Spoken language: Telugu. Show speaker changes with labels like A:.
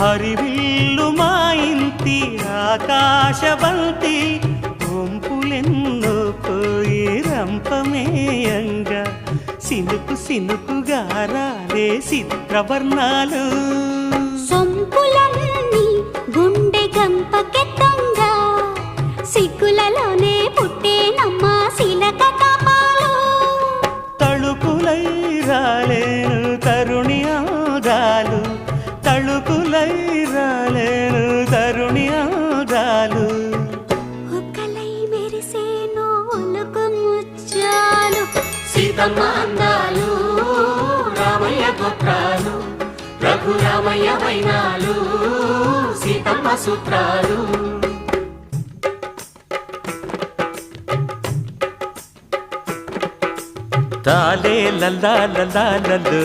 A: హరివిల్లు మా ఇంటి ఆకాశవంతి ఒంపులెన్నో పోయి రంపమేయంగా సినుకు సినుకుగా రాలే చిత్రవర్ణాలు
B: సొంపులన్నీ గుండె గంపకెత్తంగా సిగ్గులలోనే పుట్టేనమ్మ శిలక కాపాలు
A: తళుకులై రాలేను తరుణి ఆదాలు తళుకులై రాలేను తరుణి ఆదాలు
B: ఒక్కలై మెరిసేను ఒలుకు ముచ్చాలు
C: సీతమ్మ అందాలు రామయ్య గోత్రాలు రఘురామయ్య వైనాలు సీతమ్మ సూత్రాలు
A: తాలే లల్లా లల్లా లల్లు